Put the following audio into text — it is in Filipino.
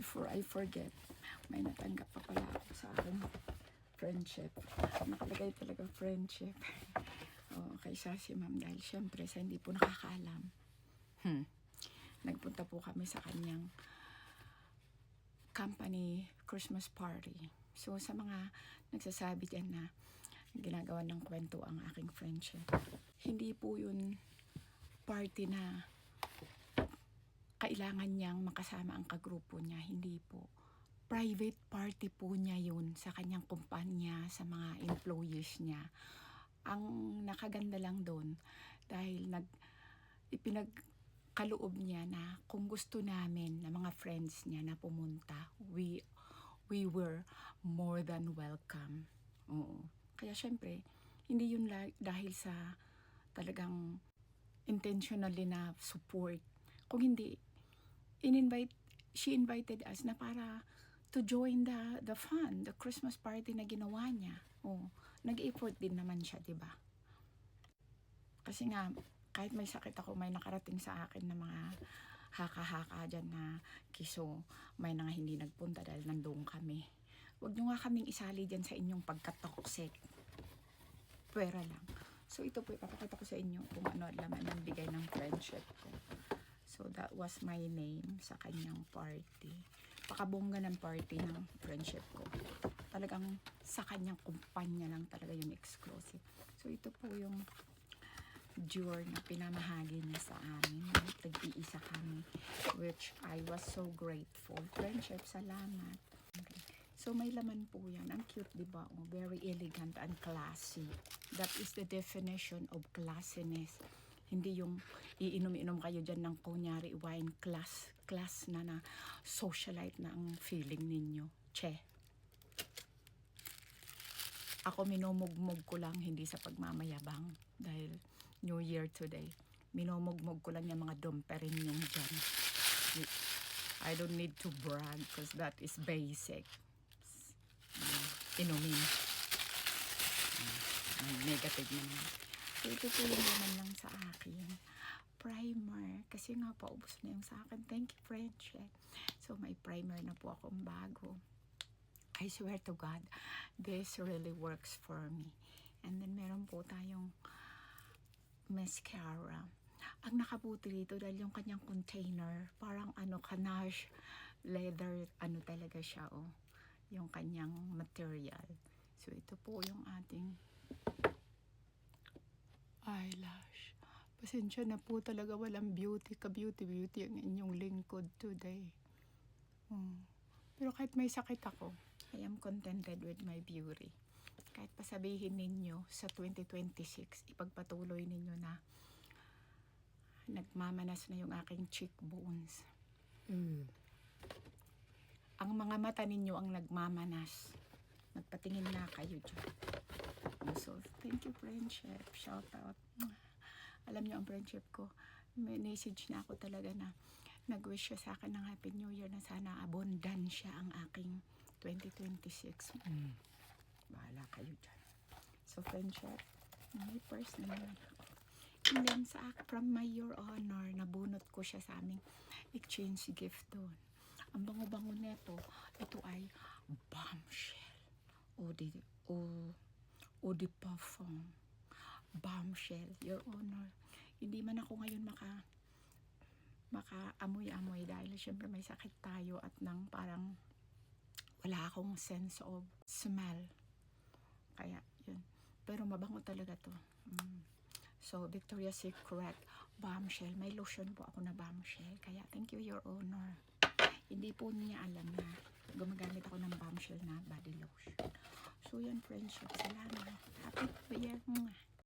before I forget, may natanggap pa pala ako sa aking friendship. Nakalagay talaga friendship. Kay si ma'am dahil syempre sa hindi po nakakaalam. Nagpunta po kami sa kanyang company Christmas party. So sa mga nagsasabi dyan na ginagawa ng kwento ang aking friendship, hindi po yun party na kailangan niyang makasama ang kagrupo niya. Hindi po. Private party po niya yun sa kanyang kumpanya, sa mga employees niya. Ang nakaganda lang doon dahil ipinagkaloob niya na kung gusto namin na mga friends niya na pumunta, we were more than welcome. Oo. Kaya syempre, hindi yun dahil sa talagang intentionally na support. Kung hindi, she invited us na para to join the fun, the Christmas party na ginawa niya. Nag-effort din naman siya, 'di ba? Kasi nga kahit may sakit ako, may nakarating sa akin na mga haka-haka dyan na kiso, may na hindi nagpunta dahil nandoon kami. Huwag nyo nga kaming isali dyan sa inyong pagka-toxic. Pwera lang. So ito po, ipapakita ko sa inyo kung ano laman ng bigay ng friendship ko. So that was my name sa kanyang party. Pakabongga ng party ng friendship ko. Talagang sa kanyang kumpanya lang talaga yung exclusive. So ito po yung jewel na pinamahagi niya sa amin. Tag-iisa kami, which I was so grateful. Friendship, salamat. Okay. So may laman po yan. Ang cute, diba? Very elegant and classy. That is the definition of classiness. Hindi yung iinom-inom kayo dyan ng kunyari wine, class na socialite na ang feeling ninyo. Che. Ako minumugmog ko lang, hindi sa pagmamayabang. Dahil New Year today. Minumugmog ko lang yung mga domperin yung dyan. I don't need to brag because that is basic. Inumin. Negative naman. So ito po yung naman lang sa akin. Primer. Kasi nga paubos na yung sa akin. Thank you, friendship. So may primer na po akong bago. I swear to God, this really works for me. And then meron po tayong mascara. Ang nakabuti dito dahil yung kanyang container, parang Kanash leather, talaga siya, yung kanyang material. So ito po yung ating eyelash. Pasensya na po talaga, walang beauty ang inyong lingkod today. Pero kahit may sakit ako, I am contented with my beauty. Kahit pasabihin ninyo sa 2026, ipagpatuloy ninyo na nagmamanas na yung aking cheekbones. Ang mga mata ninyo ang nagmamanas. Magpatingin na kayo dyan. So, thank you, friendship. Shout out. Alam niyo ang friendship ko, may message na ako talaga na nag-wish siya sa akin ng Happy New Year na sana abundansya ang aking 2026. Bahala kayo dyan. So, friendship, may purse na naman ako. And then, from my Your Honor, nabunot ko siya sa aming exchange gift doon. Ang bango-bango neto, ito ay Bombshell. Eau de Parfum. Bombshell, Your Honor. Hindi man ako ngayon maka-amoy-amoy dahil syempre may sakit tayo at nang parang wala akong sense of smell. Kaya, yun. Pero mabango talaga to. So, Victoria's Secret Bombshell. May lotion po ako na Bombshell. Kaya, thank you, Your Honor. Hindi po niya alam na gumagamit ako ng Bombshell na body lotion. So, yan, friendship. Salamat. Happy New Year.